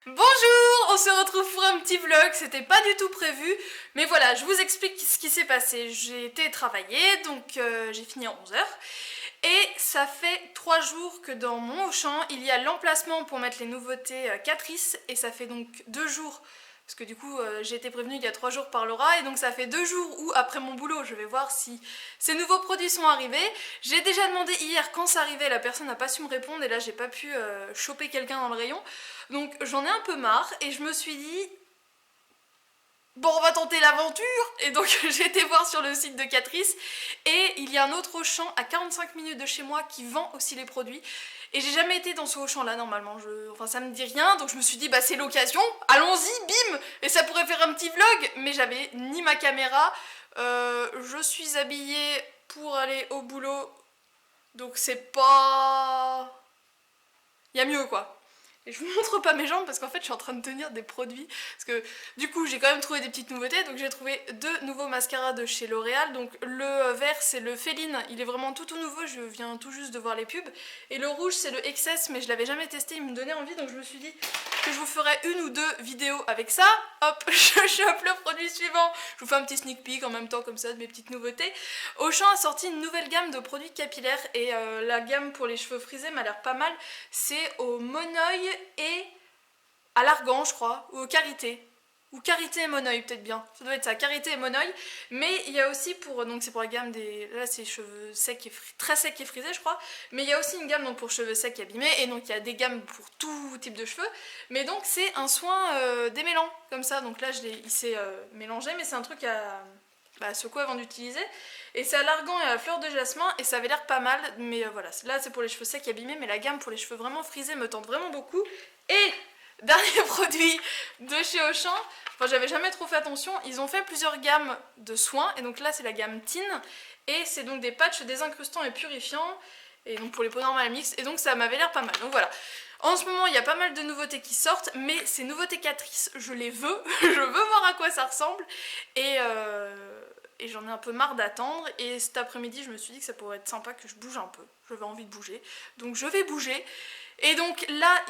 Bonjour, on se retrouve pour un petit vlog, c'était pas du tout prévu, mais voilà, je vous explique ce qui s'est passé. J'ai été travailler, donc j'ai fini à 11h, et ça fait 3 jours que dans mon Auchan, il y a l'emplacement pour mettre les nouveautés Catrice, et ça fait donc 2 jours, parce que du coup j'ai été prévenue il y a 3 jours par Laura, et donc ça fait 2 jours où après mon boulot je vais voir si ces nouveaux produits sont arrivés. J'ai déjà demandé hier quand ça arrivait, la personne n'a pas su me répondre, et là j'ai pas pu choper quelqu'un dans le rayon. Donc j'en ai un peu marre et je me suis dit bon, on va tenter l'aventure. Et donc j'ai été voir sur le site de Catrice et il y a un autre Auchan à 45 minutes de chez moi qui vend aussi les produits. Et j'ai jamais été dans ce Auchan là normalement, enfin ça me dit rien, donc je me suis dit bah c'est l'occasion, allons-y, bim. Et ça pourrait faire un petit vlog, mais j'avais ni ma caméra, je suis habillée pour aller au boulot, donc c'est pas... Il y a mieux quoi. Et je vous montre pas mes jambes parce qu'en fait je suis en train de tenir des produits. Parce que du coup j'ai quand même trouvé des petites nouveautés. Donc j'ai trouvé 2 nouveaux mascaras de chez L'Oréal. Donc le vert c'est le Féline, il est vraiment tout nouveau, je viens tout juste de voir les pubs. Et le rouge c'est le XS, mais je l'avais jamais testé, il me donnait envie. Donc je me suis dit que je vous ferais 1 ou 2 vidéos avec ça. Hop, je chope le produit suivant. Je vous fais un petit sneak peek en même temps comme ça de mes petites nouveautés. Auchan a sorti une nouvelle gamme de produits capillaires. Et la gamme pour les cheveux frisés m'a l'air pas mal. C'est au Monoeil et à l'Argan je crois, ou au Karité. Ou Karité et Monoeil peut-être bien, ça doit être ça, Karité et Monoeil. Mais il y a aussi pour, donc c'est pour la gamme des, là c'est cheveux secs et très secs et frisés je crois. Mais il y a aussi une gamme donc pour cheveux secs et abîmés, et donc il y a des gammes pour tout type de cheveux. Mais donc c'est un soin démêlant, comme ça, donc là il s'est mélangé, mais c'est un truc à secouer avant d'utiliser. Et c'est à l'argan et à la fleur de jasmin, et ça avait l'air pas mal, mais voilà, là c'est pour les cheveux secs et abîmés, mais la gamme pour les cheveux vraiment frisés me tente vraiment beaucoup. Et dernier produit de chez Auchan, enfin j'avais jamais trop fait attention, ils ont fait plusieurs gammes de soins, et donc là c'est la gamme Tine, et c'est donc des patchs désincrustants et purifiants, et donc pour les peaux normales mixtes, et donc ça m'avait l'air pas mal, donc voilà. En ce moment il y a pas mal de nouveautés qui sortent, mais ces nouveautés Catrice, je les veux, je veux voir à quoi ça ressemble, et j'en ai un peu marre d'attendre, et cet après-midi je me suis dit que ça pourrait être sympa que je bouge un peu, j'avais envie de bouger, donc je vais bouger, et donc là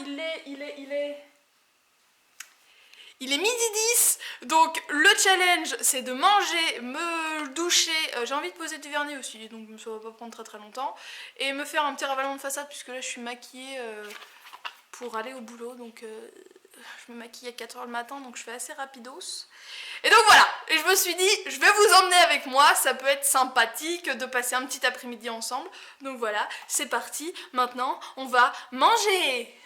il est midi 10, donc le challenge c'est de manger, me doucher, j'ai envie de poser du vernis aussi, donc ça va pas prendre très longtemps, et me faire un petit ravalement de façade puisque là je suis maquillée pour aller au boulot, donc je me maquille à 4h le matin, donc je fais assez rapidos. Et donc voilà, et je me suis dit, je vais vous emmener avec moi, ça peut être sympathique de passer un petit après-midi ensemble. Donc voilà, c'est parti, maintenant on va manger.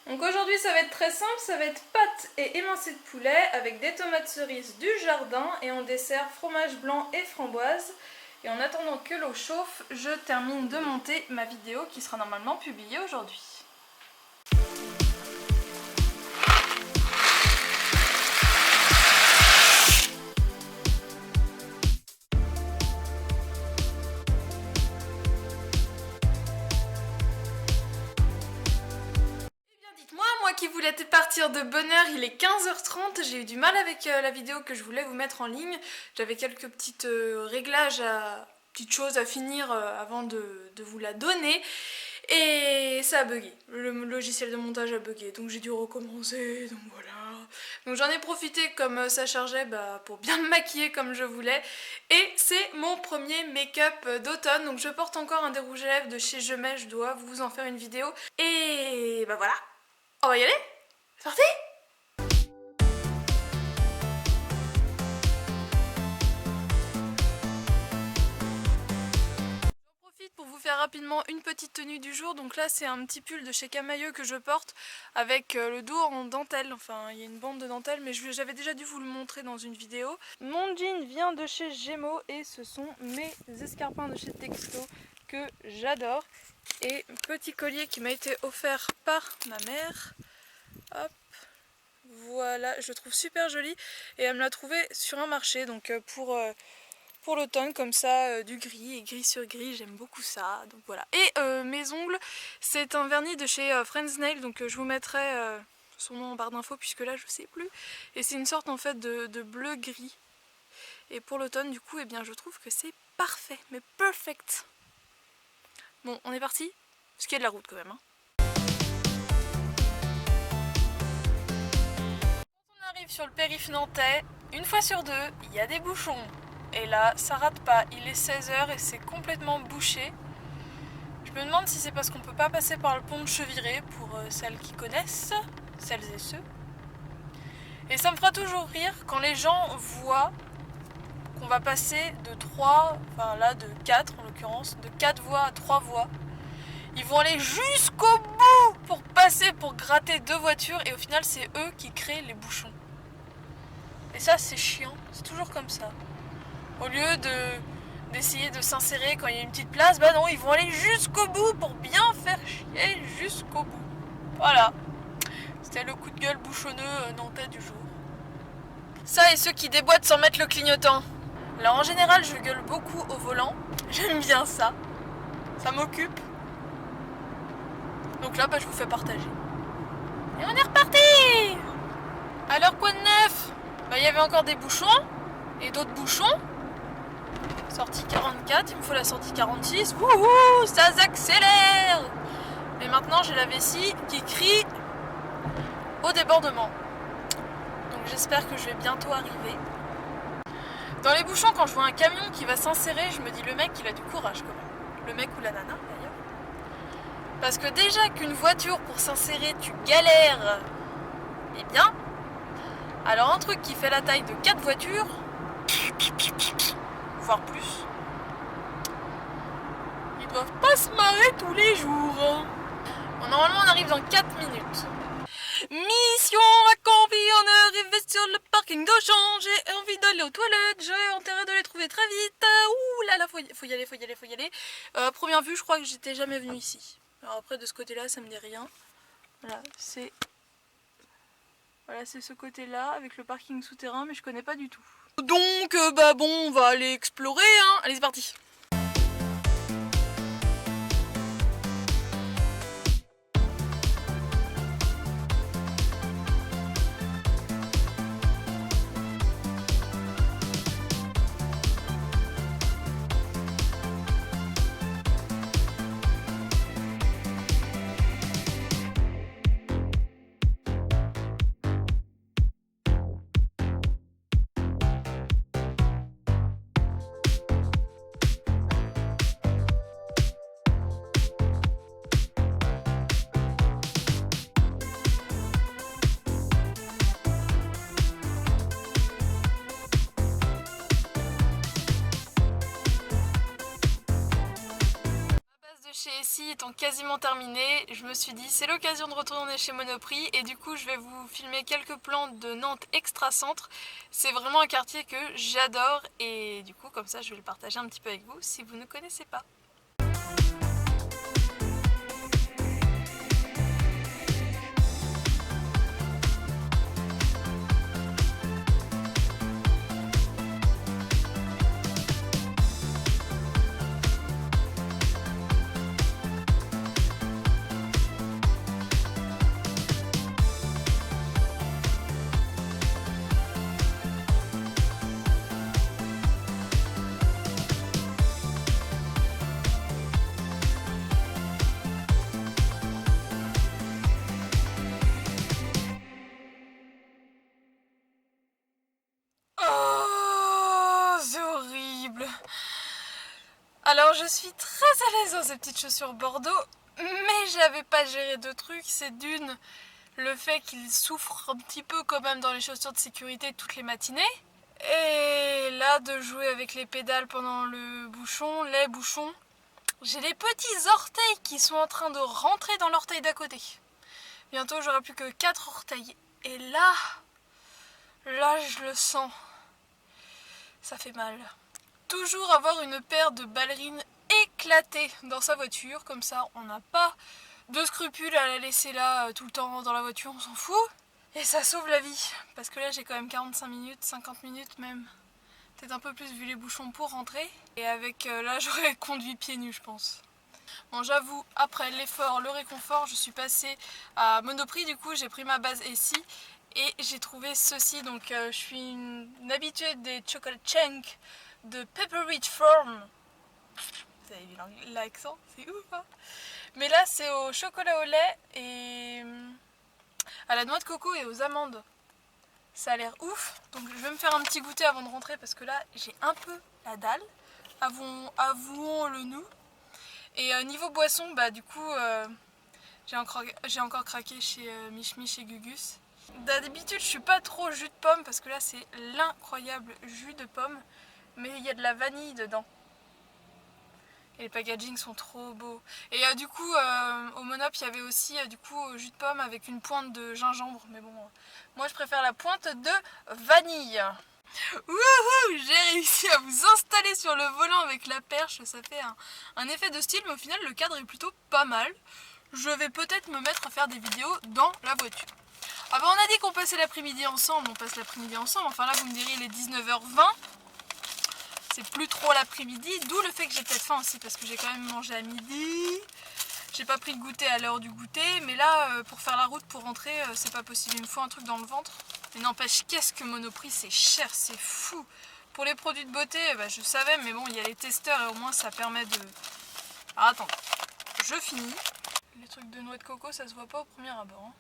Donc aujourd'hui ça va être très simple, ça va être pâtes et émincé de poulet avec des tomates cerises du jardin, et en dessert fromage blanc et framboise. Et en attendant que l'eau chauffe, je termine de monter ma vidéo qui sera normalement publiée aujourd'hui. Moi qui voulais partir de bonne heure, il est 15h30, j'ai eu du mal avec la vidéo que je voulais vous mettre en ligne. J'avais quelques petites réglages, petites choses à finir avant de vous la donner. Et ça a bugué, le logiciel de montage a bugué, donc j'ai dû recommencer, donc voilà. Donc j'en ai profité comme ça chargeait pour bien me maquiller comme je voulais. Et c'est mon premier make-up d'automne, donc je porte encore un des rouges à lèvres de chez Je Mets, je dois vous en faire une vidéo. Et bah voilà. On va y aller? C'est parti? J'en profite pour vous faire rapidement une petite tenue du jour. Donc là c'est un petit pull de chez Camailleux que je porte avec le dos en dentelle. Enfin il y a une bande de dentelle, mais j'avais déjà dû vous le montrer dans une vidéo. Mon jean vient de chez Gémeaux et ce sont mes escarpins de chez Texto que j'adore. Et petit collier qui m'a été offert par ma mère. Hop, voilà, je le trouve super joli et elle me l'a trouvé sur un marché, donc pour l'automne comme ça, du gris et gris sur gris, j'aime beaucoup ça, donc voilà. Et mes ongles, c'est un vernis de chez Friends Nail, donc je vous mettrai son nom en barre d'infos puisque là je sais plus, et c'est une sorte en fait de bleu gris, et pour l'automne du coup, eh bien je trouve que c'est parfait, mais perfect. Bon, on est parti, parce qu'il y a de la route quand même, hein. sur le périph' nantais, une fois sur deux, il y a des bouchons. Et là, ça rate pas, il est 16h et c'est complètement bouché. Je me demande si c'est parce qu'on peut pas passer par le pont de Cheviré, pour celles qui connaissent, celles et ceux. Et ça me fera toujours rire quand les gens voient qu'on va passer de 3, enfin là de 4 en l'occurrence, de 4 voies à 3 voies. Ils vont aller jusqu'au bout pour passer, pour gratter 2 voitures et au final c'est eux qui créent les bouchons. Et ça c'est chiant, c'est toujours comme ça. Au lieu d'essayer de s'insérer quand il y a une petite place, bah non, ils vont aller jusqu'au bout pour bien faire chier jusqu'au bout. Voilà, c'était le coup de gueule bouchonneux nantais du jour. Ça et ceux qui déboîtent sans mettre le clignotant. Là en général je gueule beaucoup au volant, j'aime bien ça, ça m'occupe. Donc là bah, je vous fais partager. Et on est reparti. Alors quoi de neuf? Bah il y avait encore des bouchons et d'autres bouchons. Sortie 44, il me faut la sortie 46. Wouhou, ça s'accélère. Et maintenant j'ai la vessie qui crie au débordement. Donc j'espère que je vais bientôt arriver. Dans les bouchons, quand je vois un camion qui va s'insérer, je me dis le mec il a du courage quand même. Le mec ou la nana d'ailleurs. Parce que déjà qu'une voiture pour s'insérer tu galères, eh bien, alors un truc qui fait la taille de 4 voitures, voire plus, ils doivent pas se marrer tous les jours. Bon, normalement on arrive dans 4 minutes. Mission accomplie, on est arrivé sur le parking d'Auchan, j'ai envie d'aller aux toilettes, j'ai intérêt de les trouver très vite. Ouh là là, faut y aller. Première vue, je crois que j'étais jamais venue ici. Alors après de ce côté-là, ça me dit rien. Voilà, c'est ce côté-là avec le parking souterrain, mais je connais pas du tout. Donc bah bon, on va aller explorer, hein. Allez, c'est parti. Chez Essie étant quasiment terminé, je me suis dit c'est l'occasion de retourner chez Monoprix et du coup je vais vous filmer quelques plans de Nantes extra-centre. C'est vraiment un quartier que j'adore et du coup comme ça je vais le partager un petit peu avec vous si vous ne connaissez pas. Alors je suis très à l'aise dans ces petites chaussures Bordeaux, mais j'avais pas géré deux trucs. C'est d'une, le fait qu'il souffre un petit peu quand même dans les chaussures de sécurité toutes les matinées. Et là de jouer avec les pédales pendant le bouchon, les bouchons. J'ai les petits orteils qui sont en train de rentrer dans l'orteil d'à côté. Bientôt j'aurai plus que 4 orteils. Et là je le sens. Ça fait mal. Toujours avoir une paire de ballerines éclatées dans sa voiture, comme ça on n'a pas de scrupules à la laisser là tout le temps dans la voiture, on s'en fout. Et ça sauve la vie, parce que là j'ai quand même 45 minutes, 50 minutes même, peut-être un peu plus vu les bouchons pour rentrer. Et avec là j'aurais conduit pieds nus je pense. Bon j'avoue, après l'effort, le réconfort, je suis passée à Monoprix, du coup j'ai pris ma base Essie et j'ai trouvé ceci. Donc je suis une habituée des chocolate chunk de Pepperidge Farm. Vous avez vu l'accent, c'est ouf hein. Mais là c'est au chocolat au lait et à la noix de coco et aux amandes. Ça a l'air ouf. Donc je vais me faire un petit goûter avant de rentrer parce que là j'ai un peu la dalle. Avouons-le nous. Et niveau boisson, bah du coup j'ai encore craqué chez Mich Mich et Gugus. D'habitude je suis pas trop jus de pomme parce que là c'est l'incroyable jus de pomme. Mais il y a de la vanille dedans. Et les packagings sont trop beaux. Et du coup, au Monop, il y avait aussi du coup jus de pomme avec une pointe de gingembre. Mais bon, moi je préfère la pointe de vanille. Wouhou! J'ai réussi à vous installer sur le volant avec la perche. Ça fait un effet de style, mais au final, le cadre est plutôt pas mal. Je vais peut-être me mettre à faire des vidéos dans la voiture. Ah bah on a dit qu'on passait l'après-midi ensemble. On passe l'après-midi ensemble. Enfin là, vous me direz, il est 19h20. C'est plus trop l'après-midi, d'où le fait que j'ai peut-être faim aussi parce que j'ai quand même mangé à midi. J'ai pas pris de goûter à l'heure du goûter, mais là pour faire la route pour rentrer c'est pas possible, il me faut un truc dans le ventre. Mais n'empêche, qu'est-ce que Monoprix, c'est cher, c'est fou. Pour les produits de beauté, bah, je savais, mais bon, il y a les testeurs et au moins ça permet de... Alors attends, je finis. Les trucs de noix de coco, ça se voit pas au premier abord. Hein.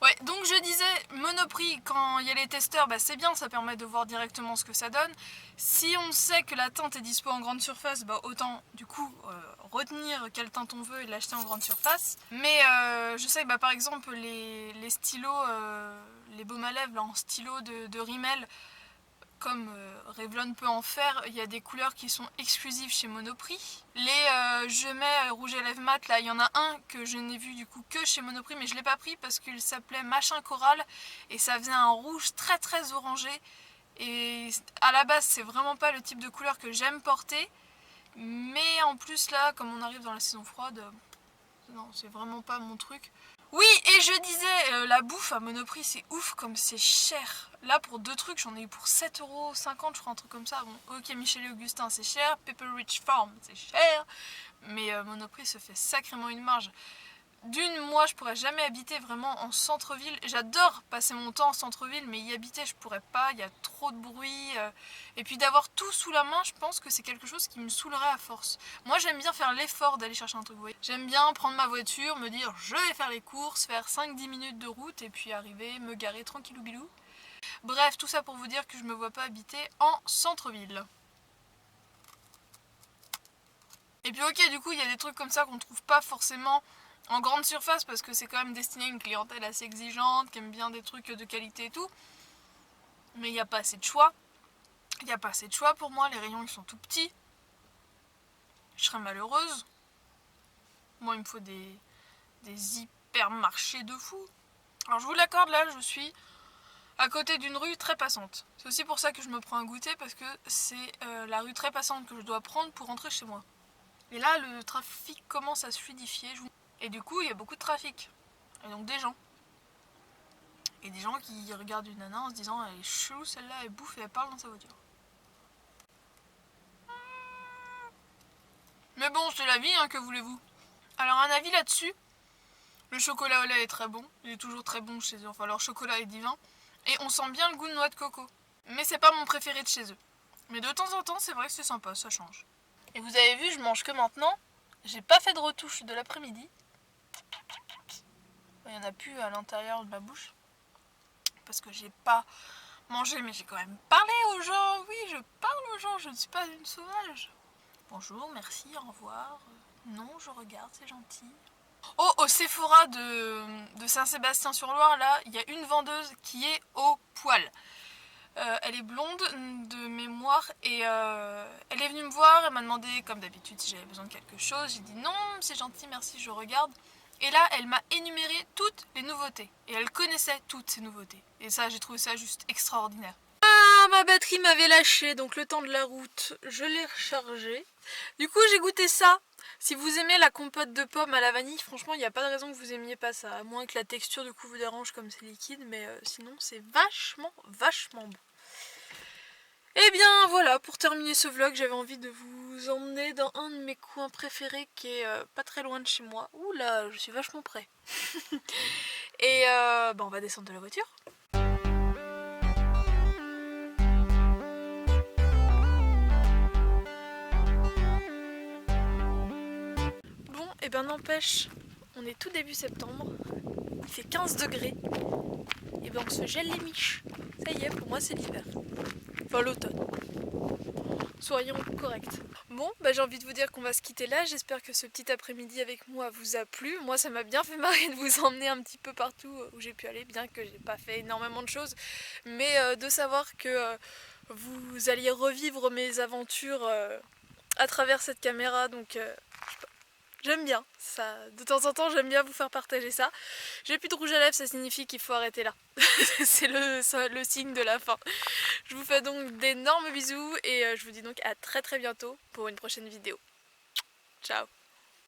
Ouais, donc je disais, Monoprix, quand il y a les testeurs, bah c'est bien, ça permet de voir directement ce que ça donne. Si on sait que la teinte est dispo en grande surface, bah autant du coup retenir quelle teinte on veut et l'acheter en grande surface. Mais je sais que bah, par exemple les stylos, les baumes à lèvres là, en stylo de Rimmel, comme Revlon peut en faire, il y a des couleurs qui sont exclusives chez Monoprix. Les je mets rouge à lèvres mat, là il y en a un que je n'ai vu du coup que chez Monoprix, mais je l'ai pas pris parce qu'il s'appelait machin coral et ça faisait un rouge très très orangé. Et à la base c'est vraiment pas le type de couleur que j'aime porter, mais en plus là comme on arrive dans la saison froide, non c'est vraiment pas mon truc. Oui, et je disais, la bouffe à Monoprix, c'est ouf comme c'est cher. Là, pour deux trucs, j'en ai eu pour 7,50 €, je crois, un truc comme ça. Bon, ok, Michel et Augustin, c'est cher. Pepperidge Farm, c'est cher. Mais Monoprix se fait sacrément une marge. D'une, moi, je pourrais jamais habiter vraiment en centre-ville. J'adore passer mon temps en centre-ville, mais y habiter, je pourrais pas. Il y a trop de bruit. Et puis d'avoir tout sous la main, je pense que c'est quelque chose qui me saoulerait à force. Moi, j'aime bien faire l'effort d'aller chercher un truc. Vous voyez. J'aime bien prendre ma voiture, me dire je vais faire les courses, faire 5-10 minutes de route et puis arriver, me garer tranquillou bilou. Bref, tout ça pour vous dire que je me vois pas habiter en centre-ville. Et puis ok, du coup, il y a des trucs comme ça qu'on trouve pas forcément en grande surface parce que c'est quand même destiné à une clientèle assez exigeante, qui aime bien des trucs de qualité et tout. Mais il n'y a pas assez de choix. Il n'y a pas assez de choix pour moi, les rayons ils sont tout petits. Je serais malheureuse. Moi il me faut des hypermarchés de fou. Alors je vous l'accorde, là je suis à côté d'une rue très passante. C'est aussi pour ça que je me prends un goûter parce que c'est la rue très passante que je dois prendre pour rentrer chez moi. Et là le trafic commence à se fluidifier. Et du coup, il y a beaucoup de trafic. Et donc des gens. Et des gens qui regardent une nana en se disant elle est chelou celle-là, elle bouffe et elle parle dans sa voiture. Mais bon, c'est la vie, hein, que voulez-vous. Alors un avis là-dessus. Le chocolat au lait est très bon. Il est toujours très bon chez eux. Enfin, leur chocolat est divin. Et on sent bien le goût de noix de coco. Mais c'est pas mon préféré de chez eux. Mais de temps en temps, c'est vrai que c'est sympa, ça change. Et vous avez vu, je mange que maintenant. J'ai pas fait de retouche de l'après-midi. Il n'y en a plus à l'intérieur de ma bouche. Parce que j'ai pas mangé, mais j'ai quand même parlé aux gens. Oui, je parle aux gens, je ne suis pas une sauvage. Bonjour, merci, au revoir. Non, je regarde, c'est gentil. Oh, au Sephora de Saint-Sébastien-sur-Loire, là, il y a une vendeuse qui est au poil. Elle est blonde de mémoire et elle est venue me voir, elle m'a demandé comme d'habitude si j'avais besoin de quelque chose. J'ai dit non, c'est gentil, merci, je regarde. Et là, elle m'a énuméré toutes les nouveautés. Et elle connaissait toutes ces nouveautés. Et ça, j'ai trouvé ça juste extraordinaire. Ah, ma batterie m'avait lâché, donc le temps de la route, je l'ai rechargée. Du coup, j'ai goûté ça. Si vous aimez la compote de pommes à la vanille, franchement, il n'y a pas de raison que vous aimiez pas ça. À moins que la texture du coup vous dérange comme c'est liquide, mais sinon, c'est vachement bon. Et bien voilà, pour terminer ce vlog, j'avais envie de vous emmener dans un de mes coins préférés qui est pas très loin de chez moi. Ouh là, je suis vachement près. Et on va descendre de la voiture. Bon, et ben n'empêche, on est tout début septembre, il fait 15 degrés, et ben on se gèle les miches. Ça y est, pour moi c'est l'hiver. Enfin l'automne. Soyons corrects. Bon, bah, j'ai envie de vous dire qu'on va se quitter là. J'espère que ce petit après-midi avec moi vous a plu. Moi, ça m'a bien fait marrer de vous emmener un petit peu partout où j'ai pu aller, bien que j'ai pas fait énormément de choses. Mais de savoir que vous alliez revivre mes aventures à travers cette caméra. Donc, j'aime bien. Ça, de temps en temps, j'aime bien vous faire partager ça. J'ai plus de rouge à lèvres, ça signifie qu'il faut arrêter là. C'est le signe de la fin. Je vous fais donc d'énormes bisous et je vous dis donc à très bientôt pour une prochaine vidéo. Ciao!